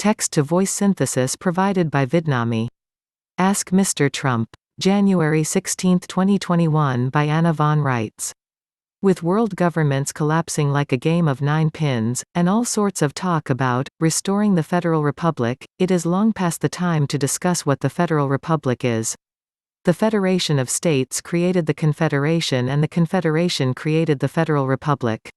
text-to-voice synthesis provided by Vidnami. Ask Mr. Trump. January 16, 2021 by Anna von Reitz. With world governments collapsing like a game of 9 pins, and all sorts of talk about restoring the Federal Republic, it is long past the time to discuss what the Federal Republic is. The Federation of States created the Confederation, and the Confederation created the Federal Republic.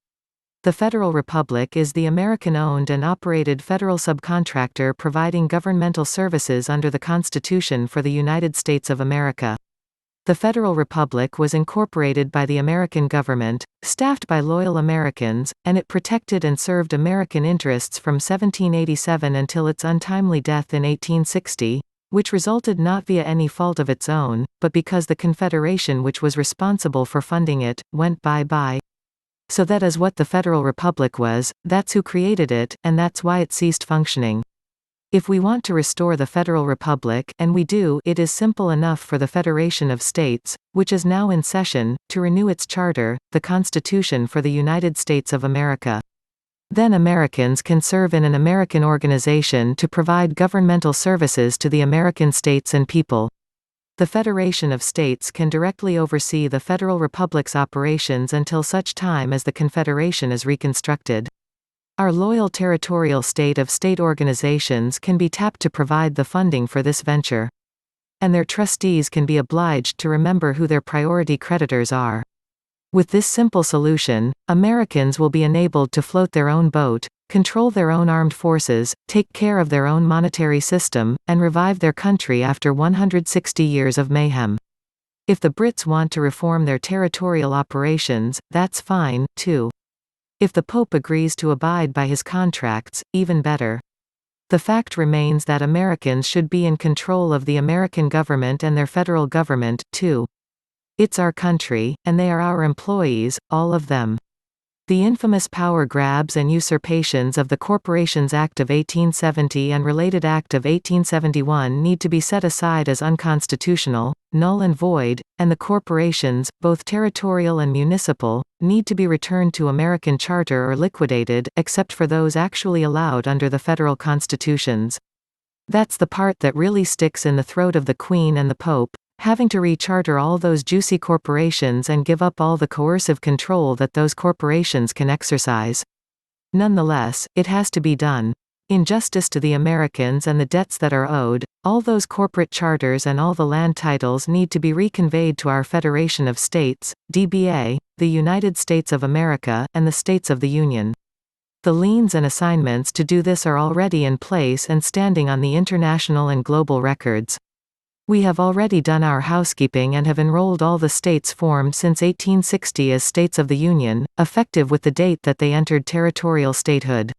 The Federal Republic is the American-owned and operated federal subcontractor providing governmental services under the Constitution for the United States of America. The Federal Republic was incorporated by the American government, staffed by loyal Americans, and it protected and served American interests from 1787 until its untimely death in 1860, which resulted not via any fault of its own, but because the Confederation which was responsible for funding it, went bye-bye. So that is what the Federal Republic was, that's who created it, and that's why it ceased functioning. If we want to restore the Federal Republic, and we do, it is simple enough for the Federation of States, which is now in session, to renew its charter, the Constitution for the United States of America. Then Americans can serve in an American organization to provide governmental services to the American states and people. The Federation of States can directly oversee the Federal Republic's operations until such time as the Confederation is reconstructed. Our loyal territorial state-of-state organizations can be tapped to provide the funding for this venture. And their trustees can be obliged to remember who their priority creditors are. With this simple solution, Americans will be enabled to float their own boat, control their own armed forces, take care of their own monetary system, and revive their country after 160 years of mayhem. If the Brits want to reform their territorial operations, that's fine, too. If the Pope agrees to abide by his contracts, even better. The fact remains that Americans should be in control of the American government and their federal government, too. It's our country, and they are our employees, all of them. The infamous power grabs and usurpations of the Corporations Act of 1870 and related Act of 1871 need to be set aside as unconstitutional, null and void, and the corporations, both territorial and municipal, need to be returned to American charter or liquidated, except for those actually allowed under the federal constitutions. That's the part that really sticks in the throat of the Queen and the Pope, having to recharter all those juicy corporations and give up all the coercive control that those corporations can exercise. Nonetheless, it has to be done. In justice to the Americans and the debts that are owed, all those corporate charters and all the land titles need to be reconveyed to our Federation of States, DBA, the United States of America, and the States of the Union. The liens and assignments to do this are already in place and standing on the international and global records. We have already done our housekeeping and have enrolled all the states formed since 1860 as States of the Union, effective with the date that they entered territorial statehood.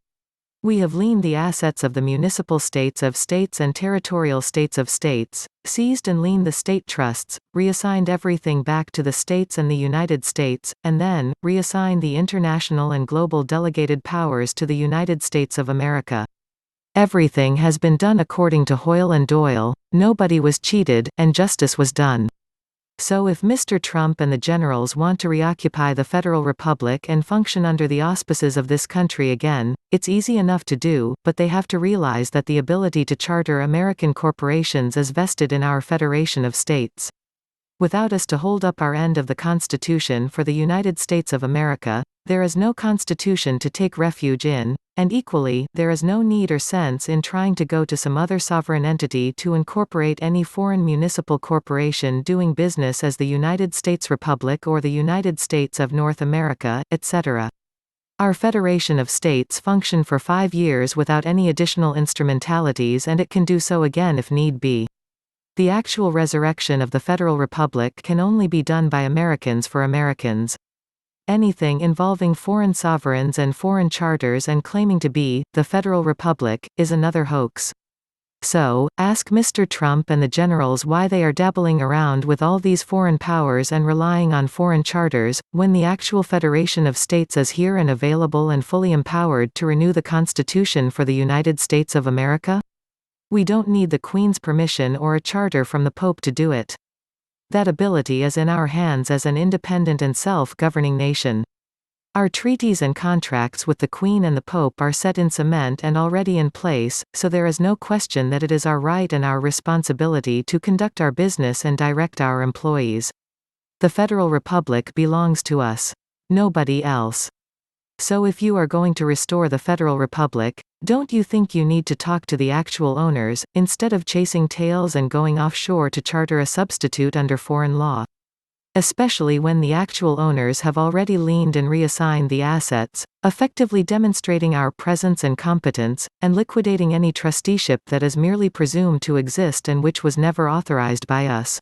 We have liened the assets of the municipal states of states and territorial states of states, seized and liened the state trusts, reassigned everything back to the states and the United States, and then, reassigned the international and global delegated powers to the United States of America. Everything has been done according to Hoyle and Doyle, nobody was cheated, and justice was done. So if Mr. Trump and the generals want to reoccupy the Federal Republic and function under the auspices of this country again, it's easy enough to do, but they have to realize that the ability to charter American corporations is vested in our Federation of States. Without us to hold up our end of the Constitution for the United States of America, there is no Constitution to take refuge in, and equally, there is no need or sense in trying to go to some other sovereign entity to incorporate any foreign municipal corporation doing business as the United States Republic or the United States of North America, etc. Our Federation of States functioned for 5 years without any additional instrumentalities, and it can do so again if need be. The actual resurrection of the Federal Republic can only be done by Americans for Americans. Anything involving foreign sovereigns and foreign charters and claiming to be the Federal Republic is another hoax. So, ask Mr. Trump and the generals why they are dabbling around with all these foreign powers and relying on foreign charters, when the actual Federation of States is here and available and fully empowered to renew the Constitution for the United States of America? We don't need the Queen's permission or a charter from the Pope to do it. That ability is in our hands as an independent and self-governing nation. Our treaties and contracts with the Queen and the Pope are set in cement and already in place, so there is no question that it is our right and our responsibility to conduct our business and direct our employees. The Federal Republic belongs to us. Nobody else. So if you are going to restore the Federal Republic, don't you think you need to talk to the actual owners, instead of chasing tails and going offshore to charter a substitute under foreign law? Especially when the actual owners have already leaned and reassigned the assets, effectively demonstrating our presence and competence, and liquidating any trusteeship that is merely presumed to exist and which was never authorized by us.